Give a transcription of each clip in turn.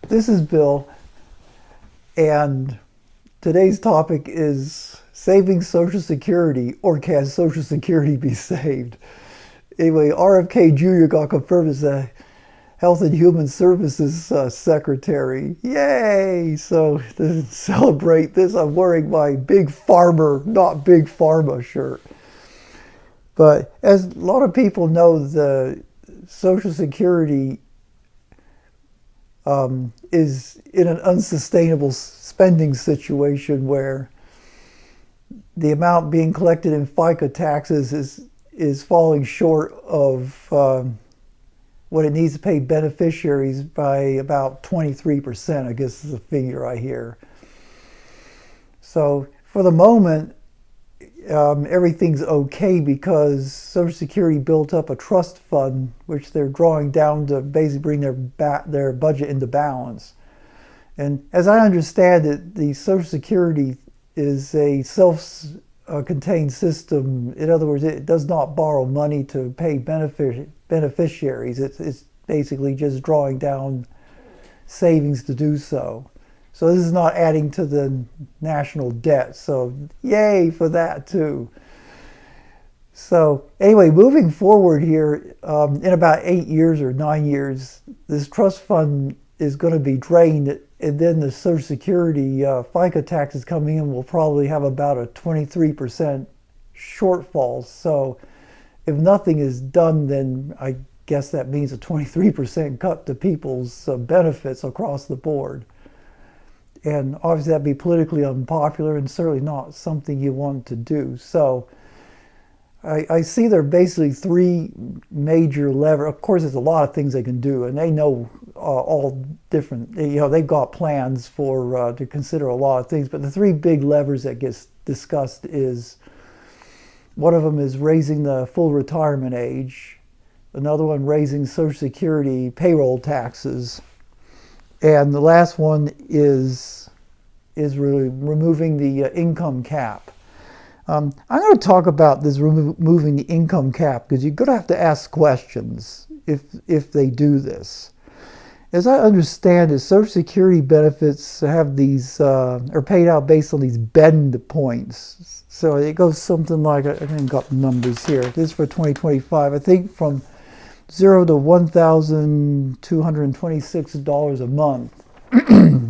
This is Bill, and today's topic is saving Social Security, or can Social Security be saved? Anyway, RFK Jr. got confirmed as the Health and Human Services Secretary. Yay! So to celebrate this, I'm wearing my Big Farmer, not Big Pharma shirt. But as a lot of people know, the Social Security is in an unsustainable spending situation where the amount being collected in FICA taxes is falling short of what it needs to pay beneficiaries by about 23%, I guess is the figure I hear. So for the moment, everything's okay because Social Security built up a trust fund, which they're drawing down to basically bring their budget into balance. And as I understand it, the Social Security is a self-contained system. In other words, it does not borrow money to pay beneficiaries. It's basically just drawing down savings to do so. So this is not adding to the national debt. So yay for that too. So anyway, moving forward here, in about 8 years or 9 years, this trust fund is going to be drained, and then the Social Security FICA taxes coming in will probably have about a 23% shortfall. So if nothing is done, then I guess that means a 23% cut to people's benefits across the board. And obviously that'd be politically unpopular and certainly not something you want to do. So I see there are basically three major levers. Of course, there's a lot of things they can do, and they know all different, they've got plans for to consider a lot of things. But the three big levers that gets discussed is, one of them is raising the full retirement age. Another one, raising Social Security payroll taxes. And the last one is really removing the income cap. I'm going to talk about this removing the income cap because you're going to have to ask questions if they do this. As I understand it, Social Security benefits have these are paid out based on these bend points. So it goes something like, I haven't got the numbers here. This is for 2025. I think from $0 to $1,226 a month,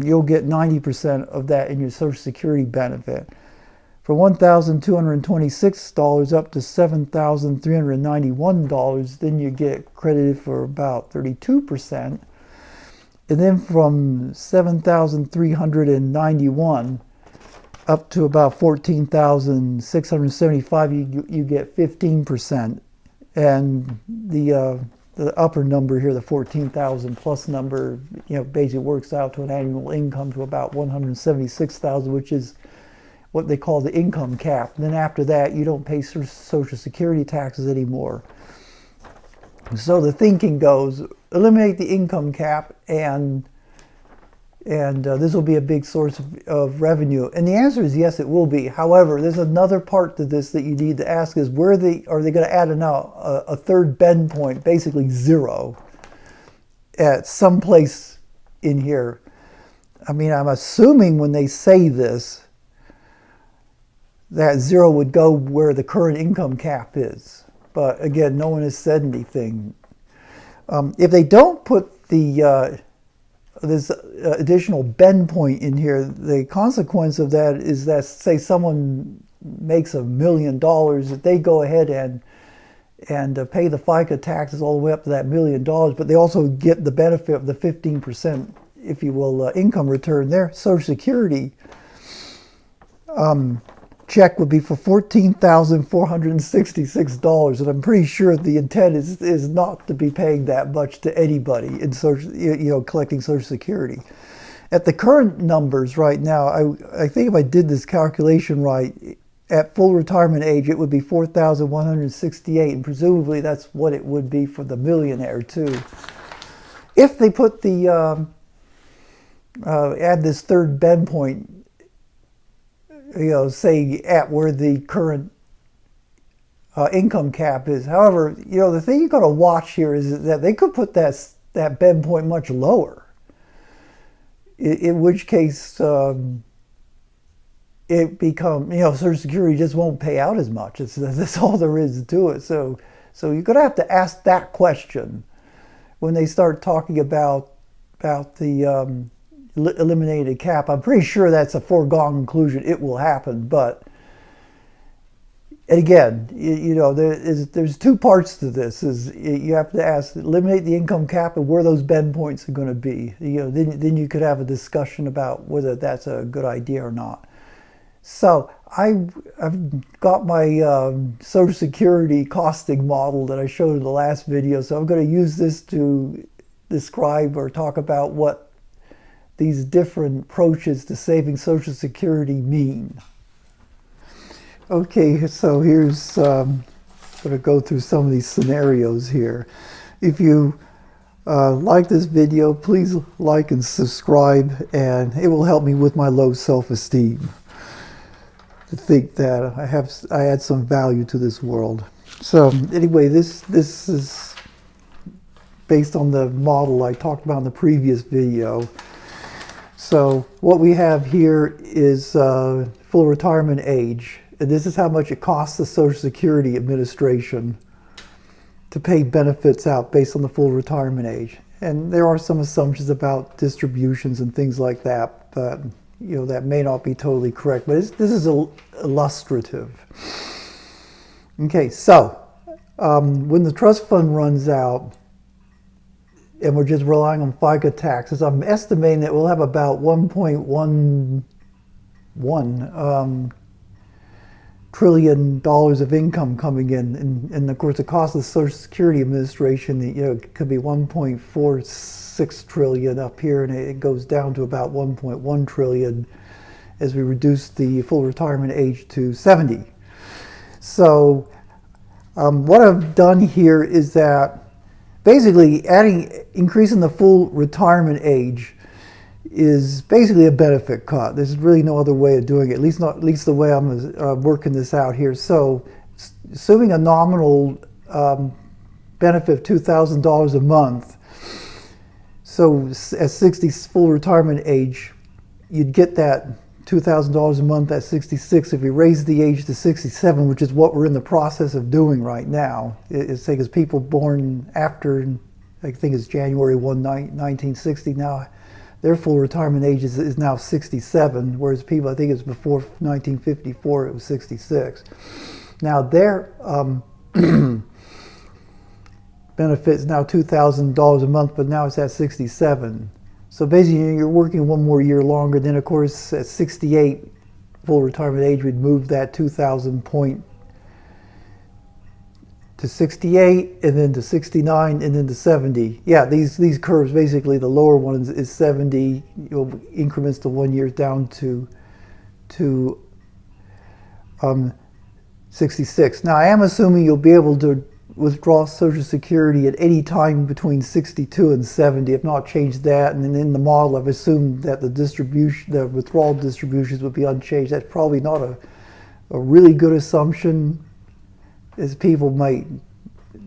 you'll get 90% of that in your Social Security benefit. For $1,226 up to $7,391, then you get credited for about 32%. And then from $7,391 up to about $14,675, you get 15%. And the upper number here, the 14,000 plus number, basically works out to an annual income to about 176,000, which is what they call the income cap. And then after that, you don't pay Social Security taxes anymore. So the thinking goes, eliminate the income cap, and this will be a big source of revenue. And the answer is yes, it will be. However, there's another part to this that you need to ask is, are they going to add a third bend point, basically zero, at some place in here? I mean, I'm assuming when they say this, that zero would go where the current income cap is. But again, no one has said anything. If they don't put this additional bend point in here, the consequence of that is that, say someone makes $1 million, that they go ahead and pay the FICA taxes all the way up to that $1 million, but they also get the benefit of the 15%, if you will, income return. Their Social Security check would be for $14,466, and I'm pretty sure the intent is not to be paying that much to anybody in collecting Social Security. At the current numbers right now, I think if I did this calculation right, at full retirement age it would be $4,168, and presumably that's what it would be for the millionaire too. If they put the add this third bend point, say at where the current income cap is. However, the thing you got to watch here is that they could put that bend point much lower. in which case it become, Social Security just won't pay out as much. That's all there is to it. So you're going to have to ask that question when they start talking about the eliminated cap. I'm pretty sure that's a foregone conclusion. It will happen, but again, there's two parts to this. Is you have to ask, eliminate the income cap, and where those bend points are going to be. Then you could have a discussion about whether that's a good idea or not. So I've got my Social Security costing model that I showed in the last video. So I'm going to use this to describe or talk about what these different approaches to saving Social Security mean. Okay, so here's going to go through some of these scenarios here. If you like this video, please like and subscribe, and it will help me with my low self-esteem to think that I add some value to this world. So anyway, this is based on the model I talked about in the previous video. So what we have here is full retirement age. And this is how much it costs the Social Security Administration to pay benefits out based on the full retirement age. And there are some assumptions about distributions and things like that, but that may not be totally correct. But this is illustrative. Okay, so when the trust fund runs out, and we're just relying on FICA taxes, I'm estimating that we'll have about 1.11 trillion dollars of income coming in, and of course the cost of the Social Security Administration, it could be 1.46 trillion up here, and it goes down to about 1.1 trillion as we reduce the full retirement age to 70. So what I've done here is that basically increasing the full retirement age is basically a benefit cut. There's really no other way of doing it, at least the way I'm working this out here. So assuming a nominal benefit of $2,000 a month, so at 60 full retirement age, you'd get that $2,000 a month at 66. If we raise the age to 67, which is what we're in the process of doing right now, it's because people born after, I think it's January 1, 1960 now, their full retirement age is now 67, whereas people, I think it's before 1954, it was 66. Now their benefit is now $2,000 a month, but now it's at 67. So basically you're working one more year longer. Then of course at 68 full retirement age, we'd move that 2,000 point to 68, and then to 69, and then to 70. Yeah, these curves, basically the lower one is 70, increments to 1 year down to 66. Now I am assuming you'll be able to withdraw Social Security at any time between 62 and 70. I've not changed that, and then in the model I've assumed that the withdrawal distributions would be unchanged. That's probably not a really good assumption, as people might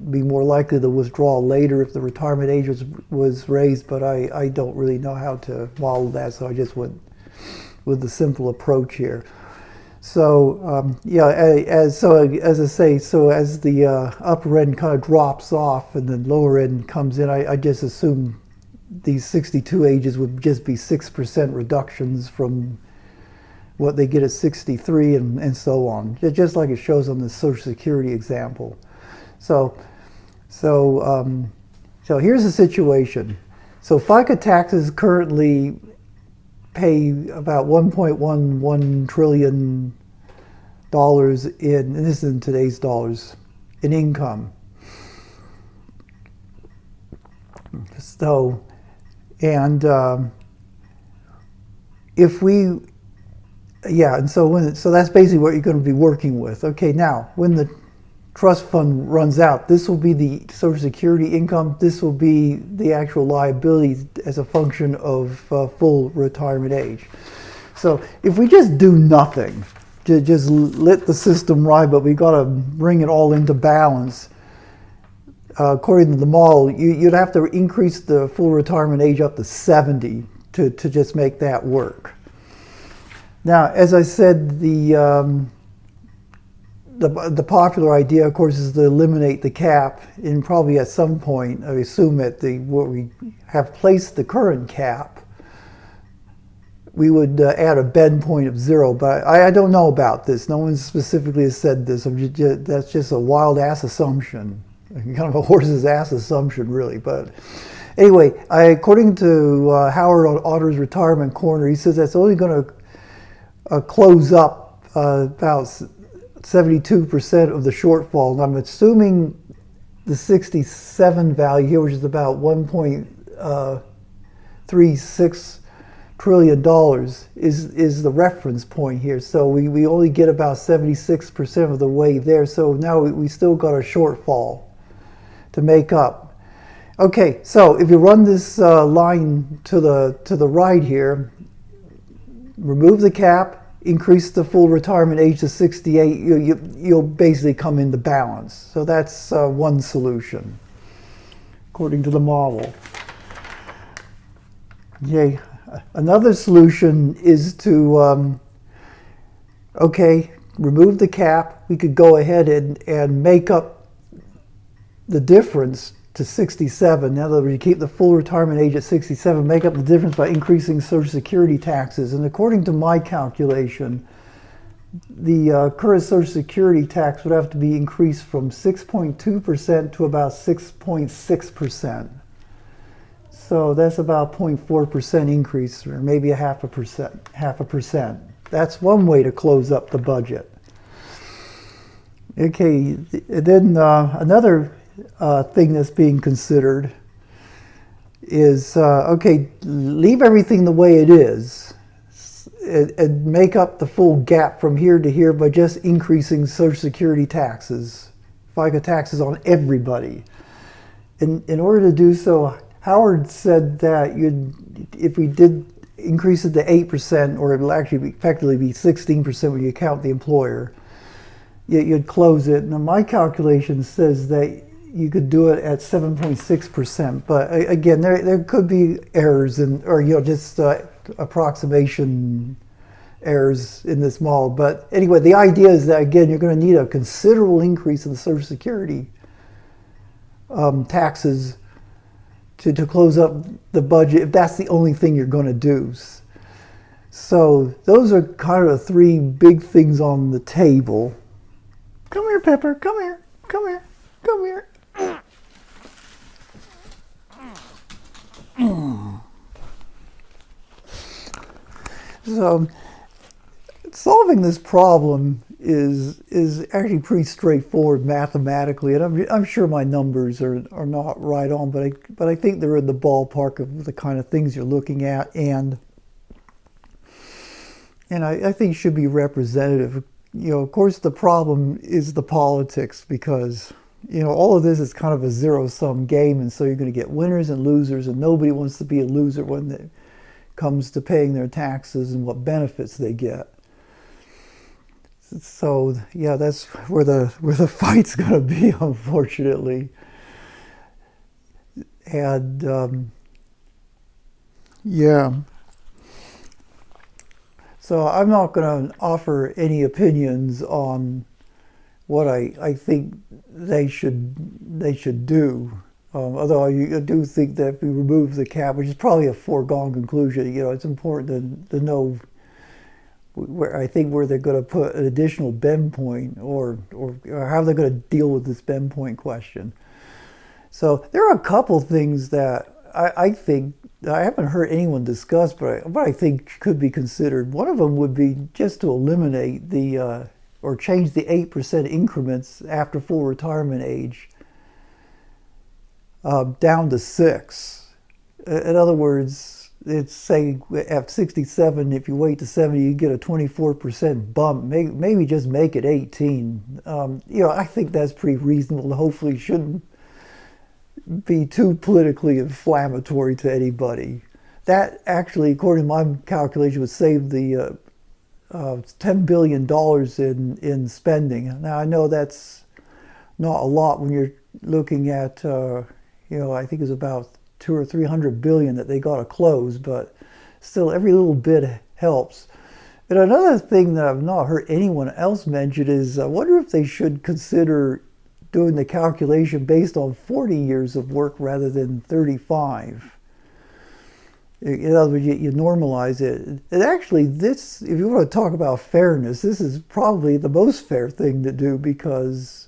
be more likely to withdraw later if the retirement age was raised, but I don't really know how to model that, so I just went with the simple approach here. So as I say, so as the upper end kind of drops off and the lower end comes in, I just assume these 62 ages would just be 6% reductions from what they get at 63 and so on, just like it shows on the Social Security example. So here's the situation. So FICA taxes currently pay about $1.11 trillion and this is in today's dollars, in income. So, and if we, and so that's basically what you're going to be working with. Okay, now when the trust fund runs out, this will be the Social Security income. This will be the actual liability as a function of full retirement age. So if we just do nothing, just let the system ride, but we got to bring it all into balance. According to the model, you'd have to increase the full retirement age up to 70 to just make that work. Now, as I said, the popular idea, of course, is to eliminate the cap, and probably at some point, I assume at where we have placed the current cap, we would add a bend point of 0. But I don't know about this. No one specifically has said this. That's just a wild ass assumption, kind of a horse's ass assumption, really. But anyway, according to Howard Otter's Retirement Corner, he says that's only going to close up about 72% of the shortfall. And I'm assuming the 67 value here, which is about $1.36 trillion, is the reference point here. So we only get about 76% of the way there. So now we still got a shortfall to make up. Okay, so if you run this line to the right here, remove the cap, increase the full retirement age to 68, you'll basically come into balance. So that's one solution, according to the model. Okay, another solution is to, remove the cap. We could go ahead and make up the difference to 67. In other words, you keep the full retirement age at 67, make up the difference by increasing Social Security taxes. And according to my calculation, the current Social Security tax would have to be increased from 6.2% to about 6.6%. So that's about 0.4% increase, or maybe a half a percent. That's one way to close up the budget. Okay, then another thing that's being considered is, leave everything the way it is and make up the full gap from here to here by just increasing Social Security taxes, FICA taxes on everybody. In order to do so, Howard said that if we did increase it to 8%, or it'll actually effectively be 16% when you count the employer, you'd close it. Now my calculation says that you could do it at 7.6%, but again, there could be errors or just approximation errors in this model. But anyway, the idea is that again, you're going to need a considerable increase in the Social Security taxes to close up the budget, if that's the only thing you're going to do. So those are kind of the three big things on the table. Come here, Pepper. Come here. Come here. Come here. So solving this problem is actually pretty straightforward mathematically, and I'm sure my numbers are not right on, but I think they're in the ballpark of the kind of things you're looking at, and I think should be representative. Of course, the problem is the politics, because all of this is kind of a zero-sum game, and so you're going to get winners and losers, and nobody wants to be a loser when it comes to paying their taxes and what benefits they get. So yeah, that's where the fight's going to be, unfortunately. And yeah. So I'm not going to offer any opinions on what I think they should do. Although I do think that if we remove the cap, which is probably a foregone conclusion, it's important to know where they're going to put an additional bend point, or how they're going to deal with this bend point question. So there are a couple things that I think I haven't heard anyone discuss, but I think could be considered. One of them would be just to eliminate or change the 8% increments after full retirement age down to 6. In other words, it's say at 67, if you wait to 70, you get a 24% bump. Maybe just make it 18. I think that's pretty reasonable. Hopefully, shouldn't be too politically inflammatory to anybody. That actually, according to my calculation, would save the $10 billion in spending. Now, I know that's not a lot when you're looking at, I think it's about 200 or 300 billion that they got to close, but still every little bit helps. And another thing that I've not heard anyone else mention is I wonder if they should consider doing the calculation based on 40 years of work rather than 35. In other words, you normalize it. And actually, this, if you want to talk about fairness, this is probably the most fair thing to do, because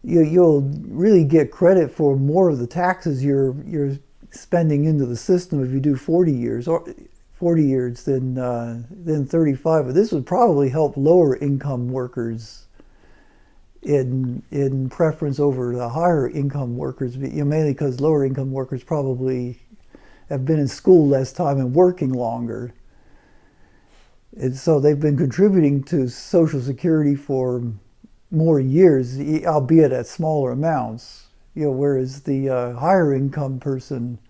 you'll really get credit for more of the taxes you're spending into the system if you do 40 years than 35. But this would probably help lower income workers in preference over the higher income workers, mainly because lower income workers probably have been in school less time and working longer. And so they've been contributing to Social Security for more years, albeit at smaller amounts. Whereas the higher income person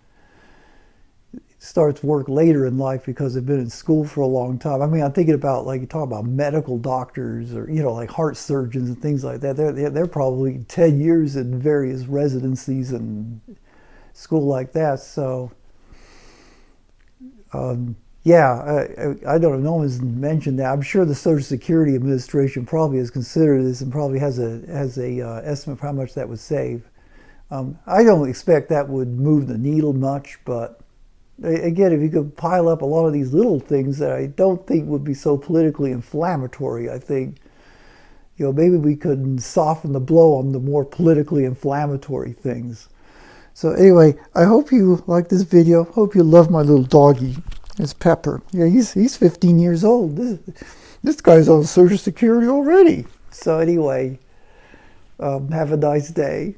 starts work later in life because they've been in school for a long time. I mean, I'm thinking about, like, you talk about medical doctors, or like heart surgeons and things like that. They're probably 10 years in various residencies and school like that. So yeah, I don't know. No one's mentioned that. I'm sure the Social Security Administration probably has considered this and probably has a estimate for how much that would save. I don't expect that would move the needle much, but again, if you could pile up a lot of these little things that I don't think would be so politically inflammatory, I think, maybe we could soften the blow on the more politically inflammatory things. So anyway, I hope you like this video. Hope you love my little doggy. It's Pepper. Yeah, he's 15 years old. This guy's on Social Security already. So anyway, have a nice day.